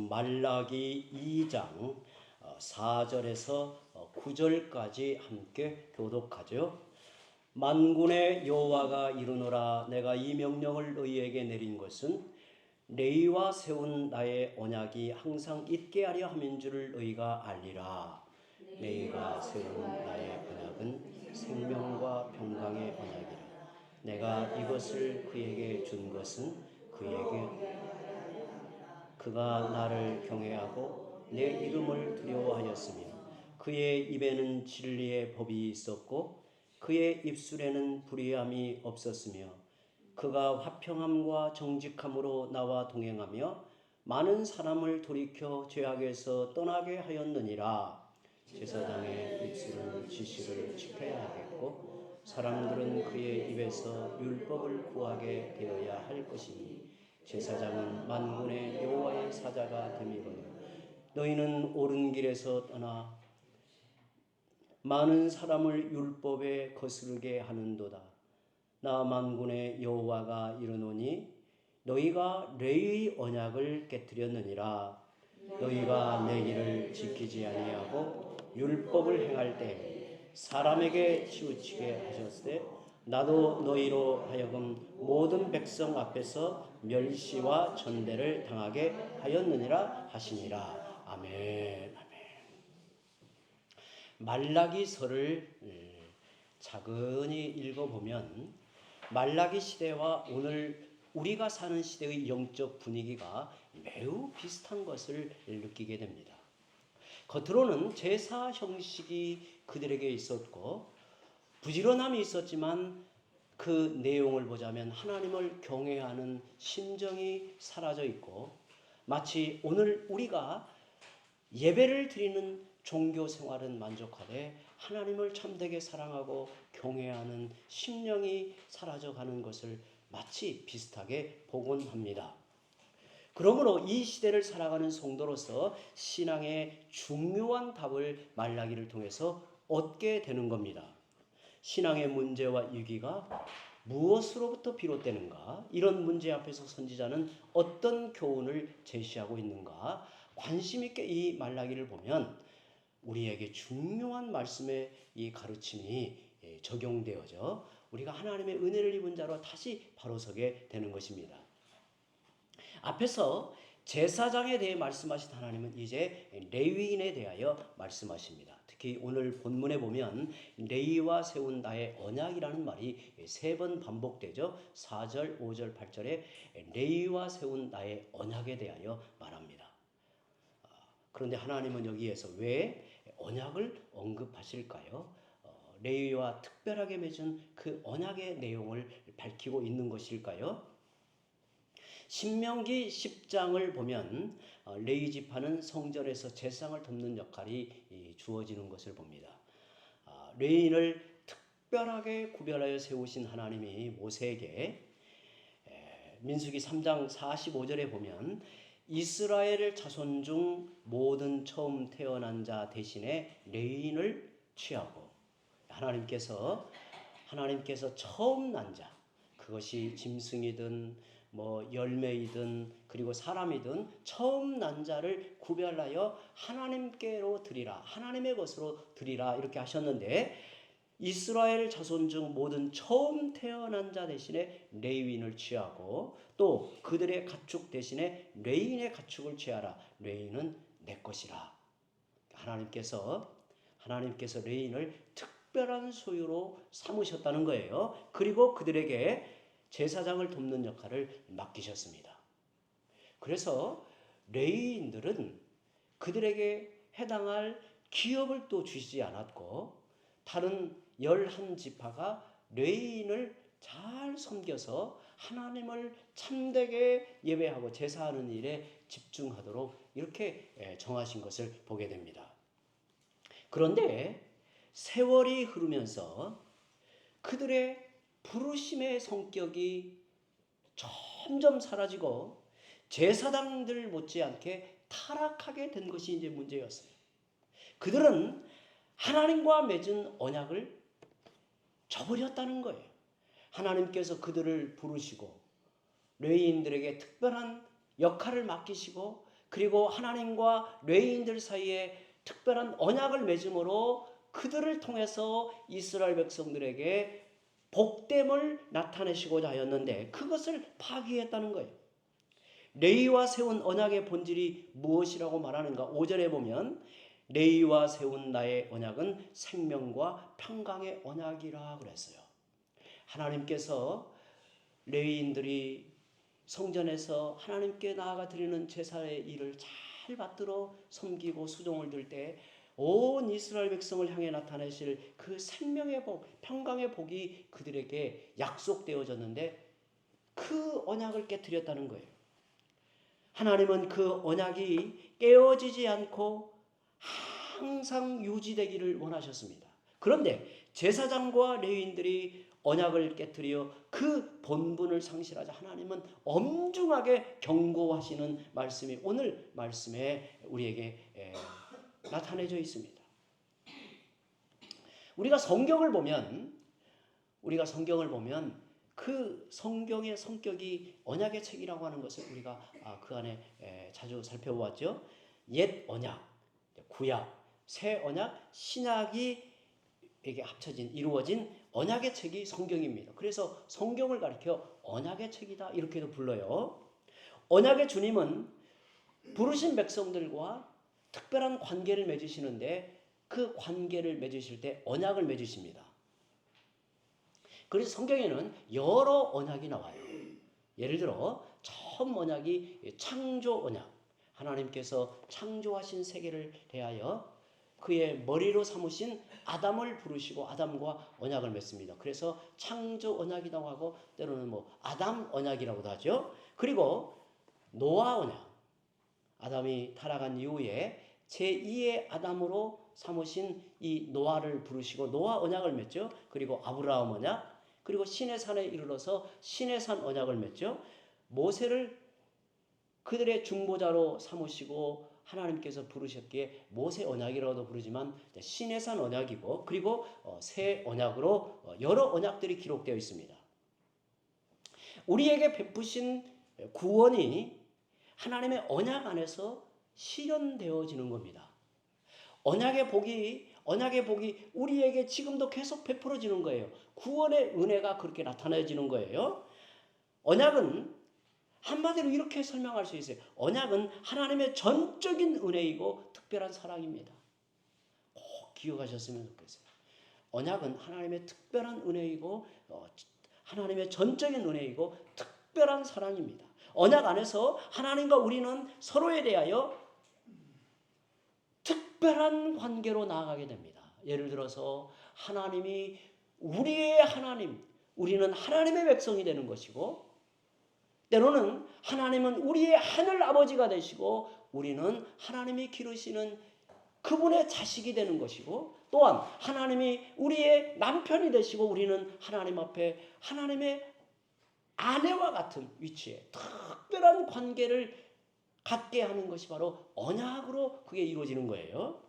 말라기 2장 4절에서 9절까지 함께 교독하죠. 만군의 여호와가 이르노라. 내가 이 명령을 너희에게 내린 것은 너희와 세운 나의 언약이 항상 있게 하려 함인 줄을 너희가 알리라. 너희가 세운 나의 언약은 생명과 평강의 언약이라. 내가 이것을 그에게 준 것은 그가 나를 경외하고 내 이름을 두려워하였으며 그의 입에는 진리의 법이 있었고 그의 입술에는 불의함이 없었으며 그가 화평함과 정직함으로 나와 동행하며 많은 사람을 돌이켜 죄악에서 떠나게 하였느니라. 제사장의 입술은 지시를 지켜야 하겠고 사람들은 그의 입에서 율법을 구하게 되어야 할 것이니 제사장은 만군의 여호와의 사자가 됨이거늘 너희는 옳은 길에서 떠나 많은 사람을 율법에 거스르게 하는도다. 나 만군의 여호와가 이르노니 너희가 레위의 언약을 깨뜨렸느니라. 너희가 내 길을 지키지 아니하고 율법을 행할 때 사람에게 치우치게 하셨으되 나도 너희로 하여금 모든 백성 앞에서 멸시와 천대를 당하게 하였느니라 하시니라. 아멘. 말라기서를 차근히 읽어보면 말라기 시대와 오늘 우리가 사는 시대의 영적 분위기가 매우 비슷한 것을 느끼게 됩니다. 겉으로는 제사 형식이 그들에게 있었고 부지런함이 있었지만 그 내용을 보자면 하나님을 경외하는 심정이 사라져 있고 마치 오늘 우리가 예배를 드리는 종교 생활은 만족하되 하나님을 참되게 사랑하고 경외하는 심령이 사라져가는 것을 마치 비슷하게 보곤 합니다. 그러므로 이 시대를 살아가는 성도로서 신앙의 중요한 답을 말라기를 통해서 얻게 되는 겁니다. 신앙의 문제와 위기가 무엇으로부터 비롯되는가? 이런 문제 앞에서 선지자는 어떤 교훈을 제시하고 있는가? 관심 있게 이 말라기를 보면 우리에게 중요한 말씀의 이 가르침이 적용되어져 우리가 하나님의 은혜를 입은 자로 다시 바로 서게 되는 것입니다. 앞에서 제사장에 대해 말씀하신 하나님은 이제 레위인에 대하여 말씀하십니다. 특히 오늘 본문에 보면 레위와 세운 나의 언약이라는 말이 3번 반복되죠. 4절, 5절, 8절에 레위와 세운 나의 언약에 대하여 말합니다. 그런데 하나님은 여기에서 왜 언약을 언급하실까요? 레위와 특별하게 맺은 그 언약의 내용을 밝히고 있는 것일까요? 신명기 10장을 보면 레위 지파는 성전에서 제사장을 돕는 역할이 주어지는 것을 봅니다. 레위인을 특별하게 구별하여 세우신 하나님이 모세에게 민수기 3장 45절에 보면 이스라엘 자손 중 모든 처음 태어난 자 대신에 레위인을 취하고 하나님께서 처음 난 자 그것이 짐승이든 열매이든 그리고 사람이든 처음 난 자를 구별하여 하나님께로 드리라. 하나님의 것으로 드리라. 이렇게 하셨는데 이스라엘 자손 중 모든 처음 태어난 자 대신에 레위인을 취하고 또 그들의 가축 대신에 레위인의 가축을 취하라. 레위인은 내 것이라. 하나님께서 레위인을 특별한 소유로 삼으셨다는 거예요. 그리고 그들에게 제사장을 돕는 역할을 맡기셨습니다. 그래서 레위인들은 그들에게 해당할 기업을 또 주시지 않았고 다른 11지파가 레위인을 잘 섬겨서 하나님을 참되게 예배하고 제사하는 일에 집중하도록 이렇게 정하신 것을 보게 됩니다. 그런데 세월이 흐르면서 그들의 부르심의 성격이 점점 사라지고 제사장들 못지않게 타락하게 된 것이 이제 문제였어요. 그들은 하나님과 맺은 언약을 저버렸다는 거예요. 하나님께서 그들을 부르시고 레위인들에게 특별한 역할을 맡기시고 그리고 하나님과 레위인들 사이에 특별한 언약을 맺음으로 그들을 통해서 이스라엘 백성들에게 복됨을 나타내시고자 하였는데 그것을 파기했다는 거예요. 레위와 세운 언약의 본질이 무엇이라고 말하는가? 5절에 보면 레위와 세운 나의 언약은 생명과 평강의 언약이라 그랬어요. 하나님께서 레위인들이 성전에서 하나님께 나아가 드리는 제사의 일을 잘 받들어 섬기고 수종을 들 때 온 이스라엘 백성을 향해 나타내실 그 생명의 복, 평강의 복이 그들에게 약속되어졌는데 그 언약을 깨뜨렸다는 거예요. 하나님은 그 언약이 깨어지지 않고 항상 유지되기를 원하셨습니다. 그런데 제사장과 레위인들이 언약을 깨뜨려 그 본분을 상실하자 하나님은 엄중하게 경고하시는 말씀이 오늘 말씀에 우리에게 나타내져 있습니다. 우리가 성경을 보면 그 성경의 성격이 언약의 책이라고 하는 것을 우리가 그 안에 자주 살펴보았죠. 옛 언약, 구약, 새 언약, 신약이 이게 합쳐진 이루어진 언약의 책이 성경입니다. 그래서 성경을 가리켜 언약의 책이다 이렇게도 불러요. 언약의 주님은 부르신 백성들과 특별한 관계를 맺으시는데 그 관계를 맺으실 때 언약을 맺으십니다. 그래서 성경에는 여러 언약이 나와요. 예를 들어 처음 언약이 창조 언약. 하나님께서 창조하신 세계를 대하여 그의 머리로 삼으신 아담을 부르시고 아담과 언약을 맺습니다. 그래서 창조 언약이라고 하고 때로는 아담 언약이라고도 하죠. 그리고 노아 언약. 아담이 타락한 이후에 제2의 아담으로 삼으신 이 노아를 부르시고 노아 언약을 맺죠. 그리고 아브라함 언약, 그리고 시내산에 이르러서 시내산 언약을 맺죠. 모세를 그들의 중보자로 삼으시고 하나님께서 부르셨기에 모세 언약이라고도 부르지만 시내산 언약이고 그리고 새 언약으로 여러 언약들이 기록되어 있습니다. 우리에게 베푸신 구원이 하나님의 언약 안에서 실현되어지는 겁니다. 언약의 복이 우리에게 지금도 계속 베풀어지는 거예요. 구원의 은혜가 그렇게 나타나지는 거예요. 언약은 한마디로 이렇게 설명할 수 있어요. 언약은 하나님의 전적인 은혜이고 특별한 사랑입니다. 꼭 기억하셨으면 좋겠어요. 언약은 하나님의 특별한 은혜이고 하나님의 전적인 은혜이고 특별한 사랑입니다. 언약 안에서 하나님과 우리는 서로에 대하여 특별한 관계로 나아가게 됩니다. 예를 들어서 하나님이 우리의 하나님, 우리는 하나님의 백성이 되는 것이고 때로는 하나님은 우리의 하늘 아버지가 되시고 우리는 하나님이 기르시는 그분의 자식이 되는 것이고 또한 하나님이 우리의 남편이 되시고 우리는 하나님 앞에 하나님의 아내와 같은 위치에 특별한 관계를 갖게 하는 것이 바로 언약으로 그게 이루어지는 거예요.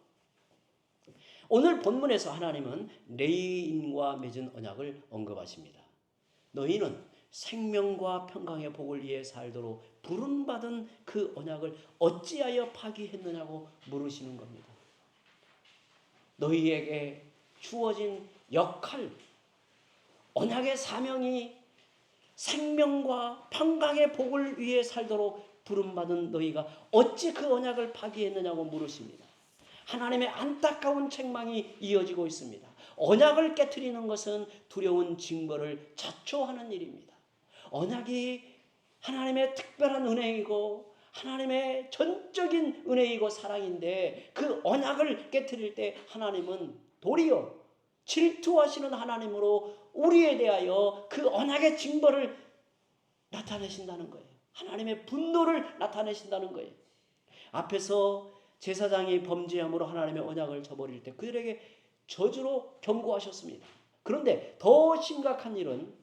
오늘 본문에서 하나님은 레위인과 맺은 언약을 언급하십니다. 너희는 생명과 평강의 복을 위해 살도록 부름받은 그 언약을 어찌하여 파기했느냐고 물으시는 겁니다. 너희에게 주어진 역할, 언약의 사명이 생명과 평강의 복을 위해 살도록 부름받은 너희가 어찌 그 언약을 파기했느냐고 물으십니다. 하나님의 안타까운 책망이 이어지고 있습니다. 언약을 깨트리는 것은 두려운 징벌을 자초하는 일입니다. 언약이 하나님의 특별한 은혜이고 하나님의 전적인 은혜이고 사랑인데 그 언약을 깨트릴 때 하나님은 도리어 질투하시는 하나님으로 우리에 대하여 그 언약의 징벌을 나타내신다는 거예요. 하나님의 분노를 나타내신다는 거예요. 앞에서 제사장이 범죄함으로 하나님의 언약을 저버릴 때 그들에게 저주로 경고하셨습니다. 그런데 더 심각한 일은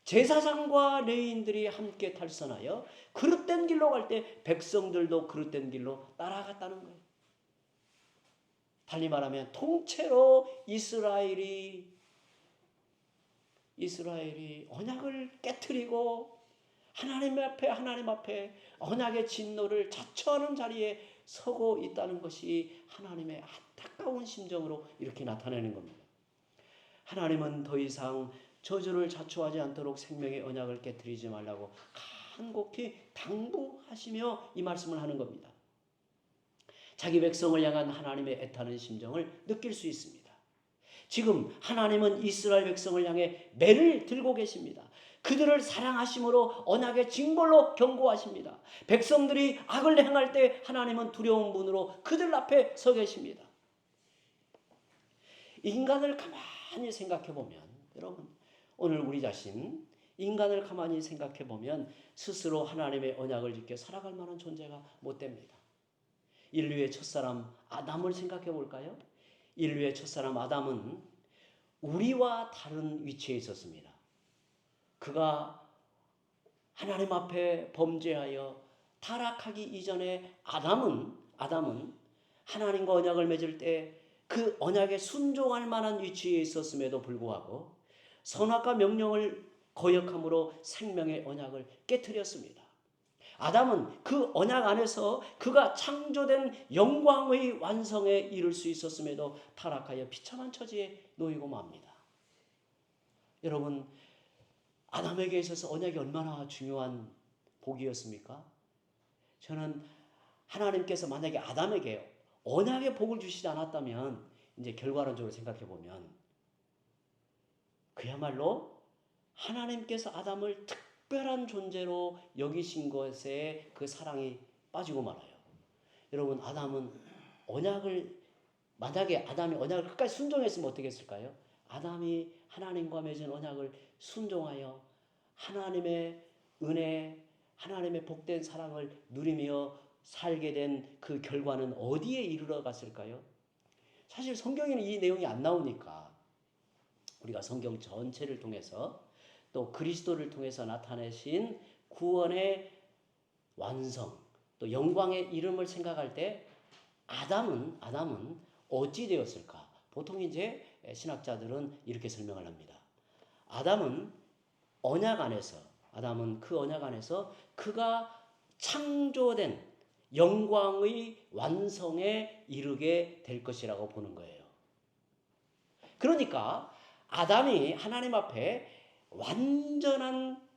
제사장과 레위인들이 함께 탈선하여 그릇된 길로 갈 때 백성들도 그릇된 길로 따라갔다는 거예요. 달리 말하면 통째로 이스라엘이 언약을 깨트리고 하나님 앞에 언약의 진노를 자처하는 자리에 서고 있다는 것이 하나님의 안타까운 심정으로 이렇게 나타내는 겁니다. 하나님은 더 이상 저주를 자초하지 않도록 생명의 언약을 깨뜨리지 말라고 간곡히 당부하시며 이 말씀을 하는 겁니다. 자기 백성을 향한 하나님의 애타는 심정을 느낄 수 있습니다. 지금 하나님은 이스라엘 백성을 향해 매를 들고 계십니다. 그들을 사랑하심으로 언약의 징벌로 경고하십니다. 백성들이 악을 행할 때 하나님은 두려운 분으로 그들 앞에 서 계십니다. 인간을 가만히 생각해 보면, 여러분, 오늘 우리 자신 인간을 가만히 생각해 보면 스스로 하나님의 언약을 지켜 살아갈 만한 존재가 못 됩니다. 인류의 첫사람 아담을 생각해 볼까요? 인류의 첫사람 아담은 우리와 다른 위치에 있었습니다. 그가 하나님 앞에 범죄하여 타락하기 이전에 아담은 하나님과 언약을 맺을 때 그 언약에 순종할 만한 위치에 있었음에도 불구하고 선악과 명령을 거역함으로 생명의 언약을 깨뜨렸습니다. 아담은 그 언약 안에서 그가 창조된 영광의 완성에 이를 수 있었음에도 타락하여 비참한 처지에 놓이고 맙니다. 여러분, 아담에게 있어서 언약이 얼마나 중요한 복이었습니까? 저는 하나님께서 만약에 아담에게 언약의 복을 주시지 않았다면, 이제 결과론적으로 생각해 보면 그야말로 하나님께서 아담을 특별한 존재로 여기신 것에 그 사랑이 빠지고 말아요. 여러분, 만약에 아담이 언약을 끝까지 순종했으면 어떻게 했을까요? 아담이 하나님과 맺은 언약을 순종하여 하나님의 은혜, 하나님의 복된 사랑을 누리며 살게 된 그 결과는 어디에 이르러 갔을까요? 사실 성경에는 이 내용이 안 나오니까 우리가 성경 전체를 통해서 또 그리스도를 통해서 나타내신 구원의 완성, 또 영광의 이름을 생각할 때 아담은 어찌 되었을까? 보통 이제 신학자들은 이렇게 설명을 합니다. 아담은 그 언약 안에서 그가 창조된 영광의 완성에 이르게 될 것이라고 보는 거예요. 그러니까 아담이 하나님 앞에 완전한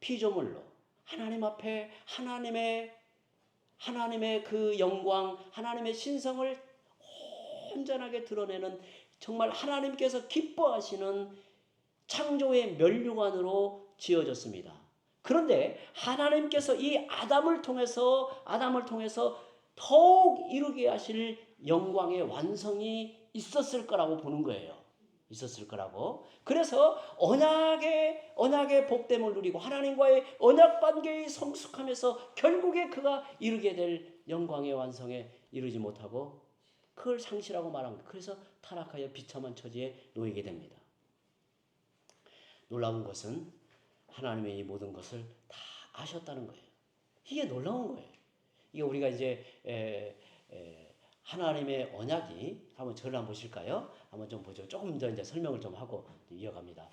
피조물로 하나님 앞에 하나님의 그 영광, 하나님의 신성을 온전하게 드러내는 정말 하나님께서 기뻐하시는 창조의 면류관으로 지어졌습니다. 그런데 하나님께서 이 아담을 통해서 더욱 이루게 하실 영광의 완성이 있었을 거라고 보는 거예요. 있었을 거라고. 그래서 언약의 복됨을 누리고 하나님과의 언약 관계에 성숙하면서 결국에 그가 이루게 될 영광의 완성에 이르지 못하고 그걸 상실하고 말한 거예요. 그래서 타락하여 비참한 처지에 놓이게 됩니다. 놀라운 것은 하나님의 이 모든 것을 다 아셨다는 거예요. 이게 놀라운 거예요. 이게 우리가 이제 하나님의 언약이 한번 저를 한번 보실까요? 한번 좀 보죠. 조금 더 이제 설명을 좀 하고 이어갑니다.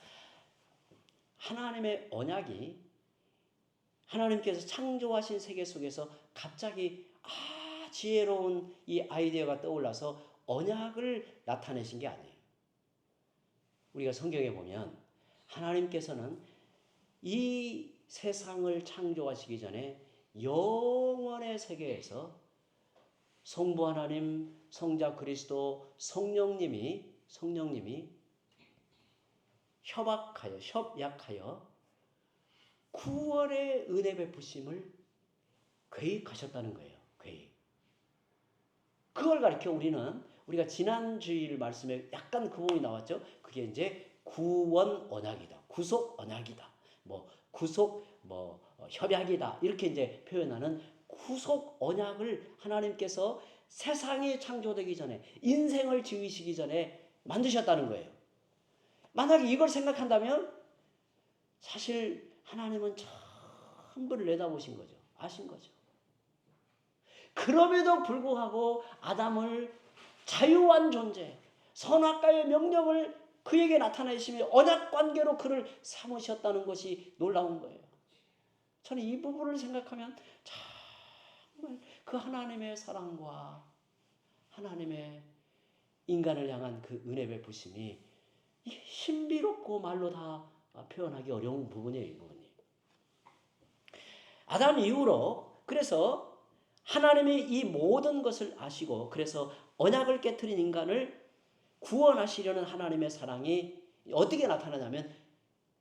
하나님의 언약이 하나님께서 창조하신 세계 속에서 갑자기 지혜로운 이 아이디어가 떠올라서 언약을 나타내신 게 아니에요. 우리가 성경에 보면 하나님께서는 이 세상을 창조하시기 전에 영원의 세계에서 성부 하나님, 성자 그리스도, 성령님이 협약하여 구원의 은혜 베푸심을 계획하셨다는 거예요. 계획. 그걸 가리켜 우리가 지난 주일 말씀에 약간 그 부분이 나왔죠. 그게 이제 구원 언약이다. 구속 언약이다. 협약이다. 이렇게 이제 표현하는 구속 언약을 하나님께서 세상이 창조되기 전에, 인생을 지으시기 전에 만드셨다는 거예요. 만약에 이걸 생각한다면 사실 하나님은 전부를 내다보신 거죠. 아신 거죠. 그럼에도 불구하고 아담을 자유한 존재, 선악과의 명령을 그에게 나타내시며 언약 관계로 그를 삼으셨다는 것이 놀라운 거예요. 저는 이 부분을 생각하면 정말 그 하나님의 사랑과 하나님의 인간을 향한 그 은혜 베푸심이 신비롭고 말로 다 표현하기 어려운 부분이에요. 이 부분이. 아담 이후로 그래서 하나님이 이 모든 것을 아시고 그래서 언약을 깨트린 인간을 구원하시려는 하나님의 사랑이 어떻게 나타나냐면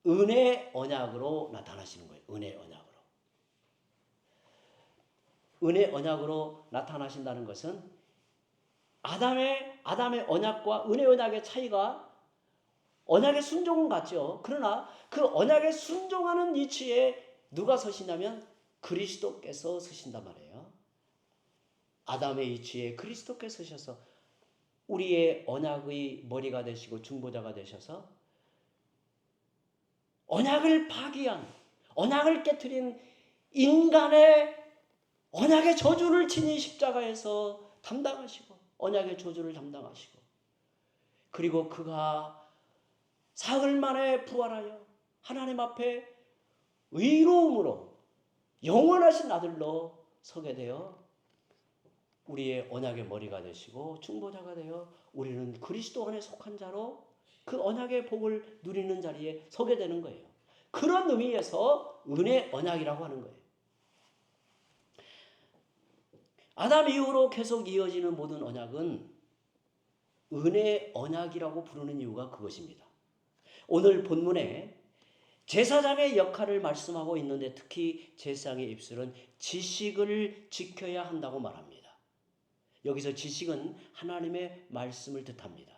은혜 언약으로 나타나시는 거예요. 은혜 언약으로. 은혜 언약으로 나타나신다는 것은 아담의 언약과 은혜 언약의 차이가 언약의 순종은 같죠. 그러나 그 언약에 순종하는 위치에 누가 서시냐면 그리스도께서 서신단 말이에요. 아담의 위치에 그리스도께서 서셔서 우리의 언약의 머리가 되시고 중보자가 되셔서 언약을 파기한, 언약을 깨트린 인간의 언약의 저주를 친히 십자가에서 담당하시고 언약의 저주를 담당하시고 그리고 그가 사흘 만에 부활하여 하나님 앞에 의로움으로 영원하신 아들로 서게 되어 우리의 언약의 머리가 되시고 중보자가 되어 우리는 그리스도 안에 속한 자로 그 언약의 복을 누리는 자리에 서게 되는 거예요. 그런 의미에서 은혜 언약이라고 하는 거예요. 아담 이후로 계속 이어지는 모든 언약은 은혜 언약이라고 부르는 이유가 그것입니다. 오늘 본문에 제사장의 역할을 말씀하고 있는데 특히 제사장의 입술은 지식을 지켜야 한다고 말합니다. 여기서 지식은 하나님의 말씀을 뜻합니다.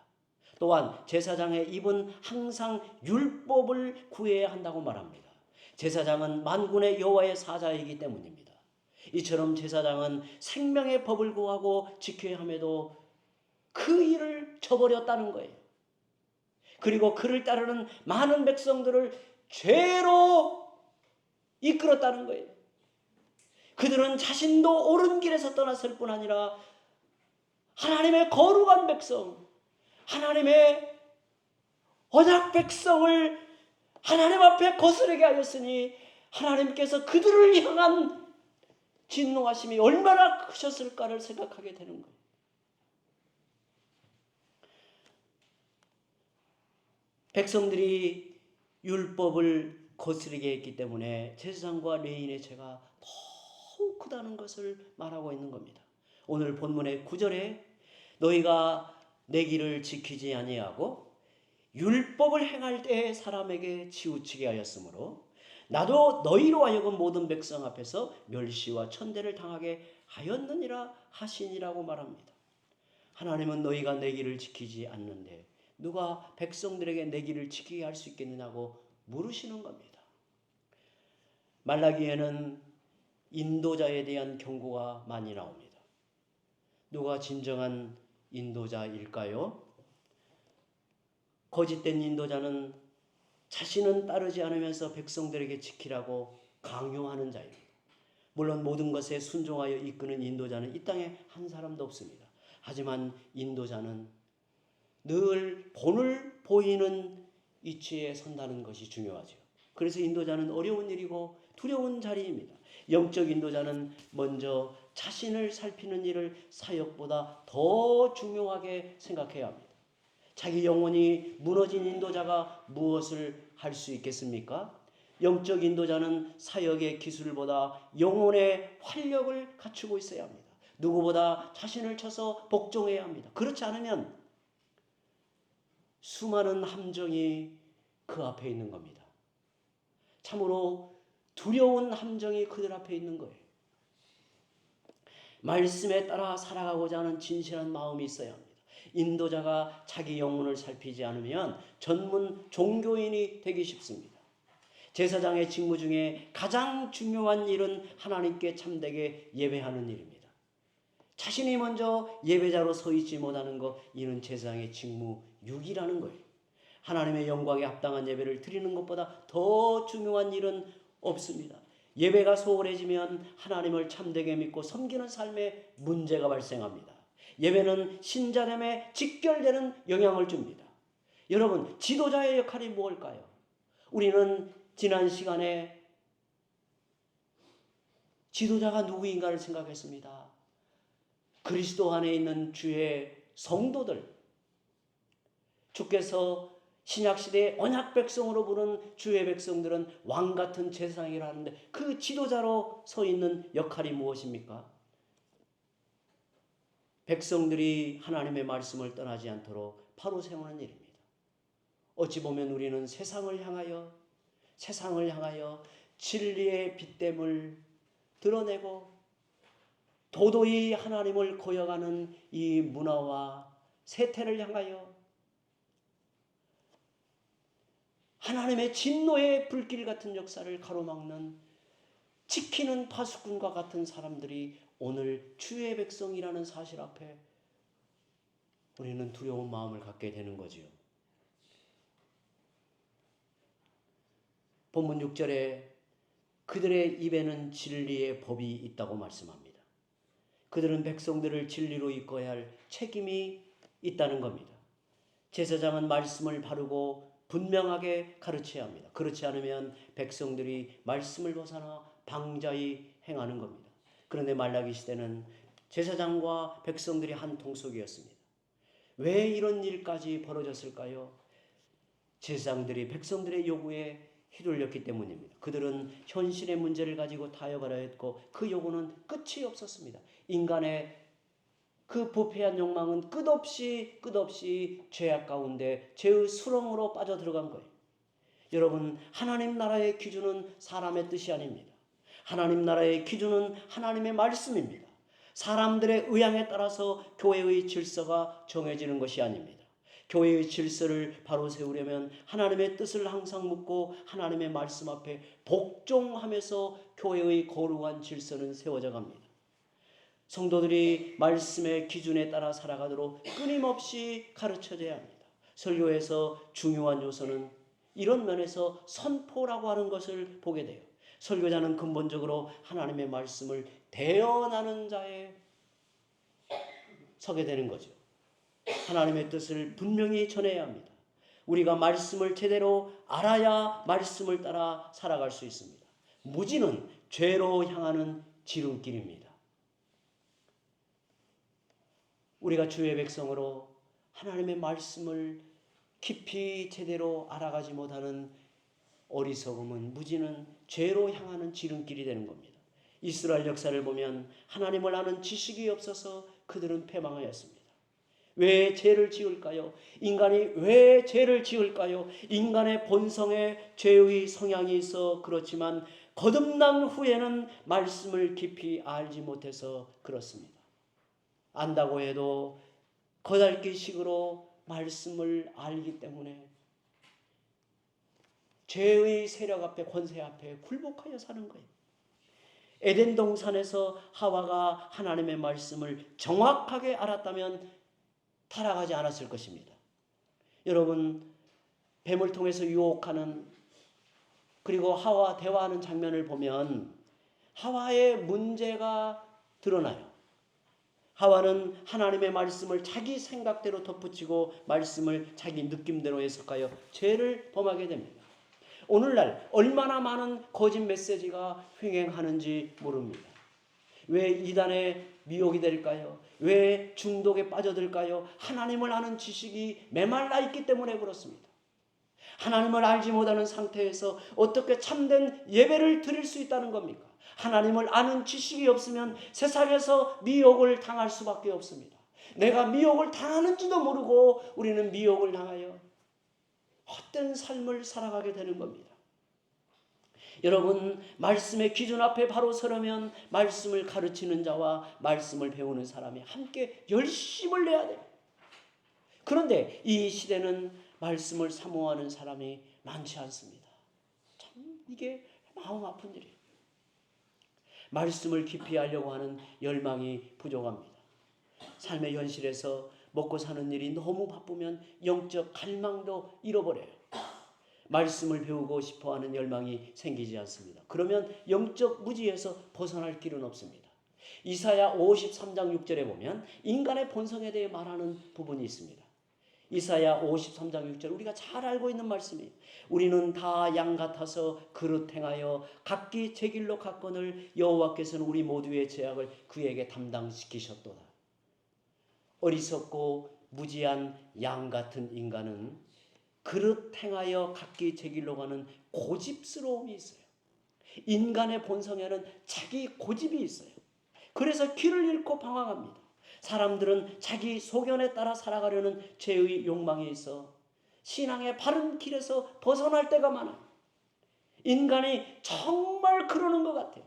또한 제사장의 입은 항상 율법을 구해야 한다고 말합니다. 제사장은 만군의 여호와의 사자이기 때문입니다. 이처럼 제사장은 생명의 법을 구하고 지켜야 함에도 그 일을 저버렸다는 거예요. 그리고 그를 따르는 많은 백성들을 죄로 이끌었다는 거예요. 그들은 자신도 옳은 길에서 떠났을 뿐 아니라 하나님의 거룩한 백성, 하나님의 언약 백성을 하나님 앞에 거스르게 하였으니 하나님께서 그들을 향한 진노하심이 얼마나 크셨을까를 생각하게 되는 거예요. 백성들이 율법을 거스르게 했기 때문에 제사장과 레위인의 죄가 더욱 크다는 것을 말하고 있는 겁니다. 오늘 본문의 9절에 너희가 내 길을 지키지 아니하고 율법을 행할 때에 사람에게 치우치게 하였으므로 나도 너희로 하여금 모든 백성 앞에서 멸시와 천대를 당하게 하였느니라 하시니라고 말합니다. 하나님은 너희가 내 길을 지키지 않는데 누가 백성들에게 내 길을 지키게 할 수 있겠느냐고 물으시는 겁니다. 말라기에는 인도자에 대한 경고가 많이 나옵니다. 누가 진정한 인도자일까요? 거짓된 인도자는 자신은 따르지 않으면서 백성들에게 지키라고 강요하는 자입니다. 물론 모든 것에 순종하여 이끄는 인도자는 이 땅에 한 사람도 없습니다. 하지만 인도자는 늘 본을 보이는 위치에 선다는 것이 중요하죠. 그래서 인도자는 어려운 일이고 두려운 자리입니다. 영적 인도자는 먼저 자신을 살피는 일을 사역보다 더 중요하게 생각해야 합니다. 자기 영혼이 무너진 인도자가 무엇을 할 수 있겠습니까? 영적 인도자는 사역의 기술보다 영혼의 활력을 갖추고 있어야 합니다. 누구보다 자신을 쳐서 복종해야 합니다. 그렇지 않으면 수많은 함정이 그 앞에 있는 겁니다. 참으로 두려운 함정이 그들 앞에 있는 거예요. 말씀에 따라 살아가고자 하는 진실한 마음이 있어야 합니다. 인도자가 자기 영혼을 살피지 않으면 전문 종교인이 되기 쉽습니다. 제사장의 직무 중에 가장 중요한 일은 하나님께 참되게 예배하는 일입니다. 자신이 먼저 예배자로 서 있지 못하는 것, 이는 제사장의 직무 6이라는 거예요. 하나님의 영광에 합당한 예배를 드리는 것보다 더 중요한 일은 없습니다. 예배가 소홀해지면 하나님을 참되게 믿고 섬기는 삶에 문제가 발생합니다. 예배는 신자됨에 직결되는 영향을 줍니다. 여러분, 지도자의 역할이 무엇일까요? 우리는 지난 시간에 지도자가 누구인가를 생각했습니다. 그리스도 안에 있는 주의 성도들, 주께서 신약시대의 언약 백성으로 부른 주의 백성들은 왕같은 제사장이라 하는데 그 지도자로 서 있는 역할이 무엇입니까? 백성들이 하나님의 말씀을 떠나지 않도록 바로 세우는 일입니다. 어찌 보면 우리는 세상을 향하여 진리의 빛됨을 드러내고 도도히 하나님을 거역하는 이 문화와 세태를 향하여 하나님의 진노의 불길 같은 역사를 가로막는 지키는 파수꾼과 같은 사람들이 오늘 주의 백성이라는 사실 앞에 우리는 두려운 마음을 갖게 되는 거지요. 본문 6절에 그들의 입에는 진리의 법이 있다고 말씀합니다. 그들은 백성들을 진리로 이끌어야 할 책임이 있다는 겁니다. 제사장은 말씀을 바르고 분명하게 가르쳐야 합니다. 그렇지 않으면 백성들이 말씀을 벗어나 방자히 행하는 겁니다. 그런데 말라기 시대는 제사장과 백성들이 한 통속이었습니다. 왜 이런 일까지 벌어졌을까요? 제사장들이 백성들의 요구에 휘둘렸기 때문입니다. 그들은 현실의 문제를 가지고 타협하려 했고 그 요구는 끝이 없었습니다. 인간의 그 부패한 욕망은 끝없이 죄악 가운데 죄의 수렁으로 빠져들어간 거예요. 여러분, 하나님 나라의 기준은 사람의 뜻이 아닙니다. 하나님 나라의 기준은 하나님의 말씀입니다. 사람들의 의향에 따라서 교회의 질서가 정해지는 것이 아닙니다. 교회의 질서를 바로 세우려면 하나님의 뜻을 항상 묻고 하나님의 말씀 앞에 복종하면서 교회의 거룩한 질서는 세워져 갑니다. 성도들이 말씀의 기준에 따라 살아가도록 끊임없이 가르쳐져야 합니다. 설교에서 중요한 요소는 이런 면에서 선포라고 하는 것을 보게 돼요. 설교자는 근본적으로 하나님의 말씀을 대언하는 자에 서게 되는 거죠. 하나님의 뜻을 분명히 전해야 합니다. 우리가 말씀을 제대로 알아야 말씀을 따라 살아갈 수 있습니다. 무지는 죄로 향하는 지름길입니다. 우리가 주의 백성으로 하나님의 말씀을 깊이 제대로 알아가지 못하는 어리석음은, 무지는 죄로 향하는 지름길이 되는 겁니다. 이스라엘 역사를 보면 하나님을 아는 지식이 없어서 그들은 패망하였습니다. 왜 죄를 지을까요? 인간이 왜 죄를 지을까요? 인간의 본성에 죄의 성향이 있어 그렇지만 거듭난 후에는 말씀을 깊이 알지 못해서 그렇습니다. 안다고 해도 거달기식으로 말씀을 알기 때문에 죄의 세력 앞에, 권세 앞에 굴복하여 사는 거예요. 에덴 동산에서 하와가 하나님의 말씀을 정확하게 알았다면 타락하지 않았을 것입니다. 여러분, 뱀을 통해서 유혹하는, 그리고 하와 대화하는 장면을 보면 하와의 문제가 드러나요. 하와는 하나님의 말씀을 자기 생각대로 덧붙이고 말씀을 자기 느낌대로 해석하여 죄를 범하게 됩니다. 오늘날 얼마나 많은 거짓 메시지가 횡행하는지 모릅니다. 왜 이단의 미혹이 될까요? 왜 중독에 빠져들까요? 하나님을 아는 지식이 메말라 있기 때문에 그렇습니다. 하나님을 알지 못하는 상태에서 어떻게 참된 예배를 드릴 수 있다는 겁니까? 하나님을 아는 지식이 없으면 세상에서 미혹을 당할 수밖에 없습니다. 내가 미혹을 당하는지도 모르고 우리는 미혹을 당하여 헛된 삶을 살아가게 되는 겁니다. 여러분, 말씀의 기준 앞에 바로 서려면 말씀을 가르치는 자와 말씀을 배우는 사람이 함께 열심을 내야 돼요. 그런데 이 시대는 말씀을 사모하는 사람이 많지 않습니다. 참 이게 마음 아픈 일이에요. 말씀을 깊이 알려고 하는 열망이 부족합니다. 삶의 현실에서 먹고 사는 일이 너무 바쁘면 영적 갈망도 잃어버려요. 말씀을 배우고 싶어하는 열망이 생기지 않습니다. 그러면 영적 무지에서 벗어날 길은 없습니다. 이사야 53장 6절에 보면 인간의 본성에 대해 말하는 부분이 있습니다. 이사야 53장 6절 우리가 잘 알고 있는 말씀이에요. 우리는 다 양 같아서 그릇 행하여 각기 제 길로 갔거늘 여호와께서는 우리 모두의 죄악을 그에게 담당시키셨도다. 어리석고 무지한 양 같은 인간은 그릇 행하여 각기 제 길로 가는 고집스러움이 있어요. 인간의 본성에는 자기 고집이 있어요. 그래서 길을 잃고 방황합니다. 사람들은 자기 소견에 따라 살아가려는 죄의 욕망이 있어 신앙의 바른 길에서 벗어날 때가 많아요. 인간이 정말 그러는 것 같아요.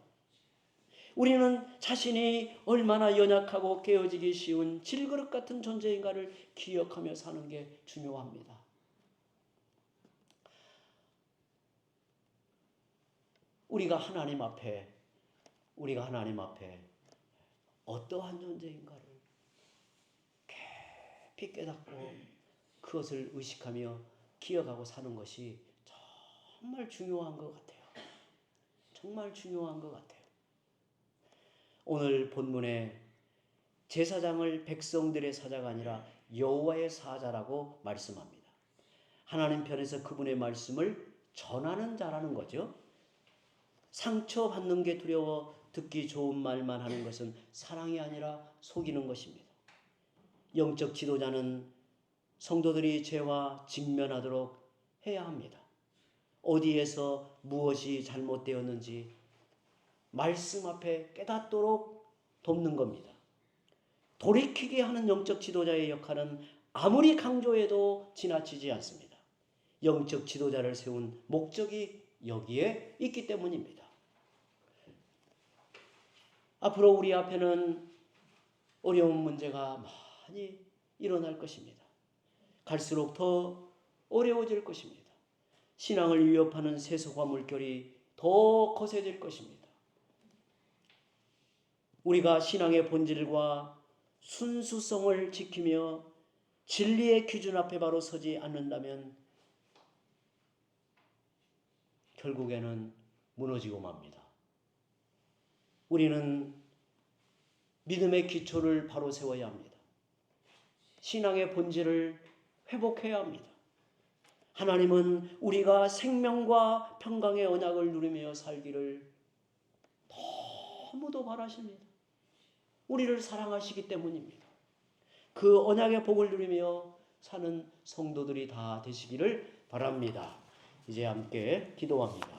우리는 자신이 얼마나 연약하고 깨어지기 쉬운 질그릇 같은 존재인가를 기억하며 사는 게 중요합니다. 우리가 하나님 앞에 어떠한 존재인가를 깊이 깨닫고 그것을 의식하며 기억하고 사는 것이 정말 중요한 것 같아요. 정말 중요한 것 같아요. 오늘 본문에 제사장을 백성들의 사자가 아니라 여호와의 사자라고 말씀합니다. 하나님 편에서 그분의 말씀을 전하는 자라는 거죠. 상처받는 게 두려워 듣기 좋은 말만 하는 것은 사랑이 아니라 속이는 것입니다. 영적 지도자는 성도들이 죄와 직면하도록 해야 합니다. 어디에서 무엇이 잘못되었는지 말씀 앞에 깨닫도록 돕는 겁니다. 돌이키게 하는 영적 지도자의 역할은 아무리 강조해도 지나치지 않습니다. 영적 지도자를 세운 목적이 여기에 있기 때문입니다. 앞으로 우리 앞에는 어려운 문제가 많이 일어날 것입니다. 갈수록 더 어려워질 것입니다. 신앙을 위협하는 세속화 물결이 더 거세질 것입니다. 우리가 신앙의 본질과 순수성을 지키며 진리의 기준 앞에 바로 서지 않는다면 결국에는 무너지고 맙니다. 우리는 믿음의 기초를 바로 세워야 합니다. 신앙의 본질을 회복해야 합니다. 하나님은 우리가 생명과 평강의 언약을 누리며 살기를 너무도 바라십니다. 우리를 사랑하시기 때문입니다. 그 언약의 복을 누리며 사는 성도들이 다 되시기를 바랍니다. 이제 함께 기도합니다.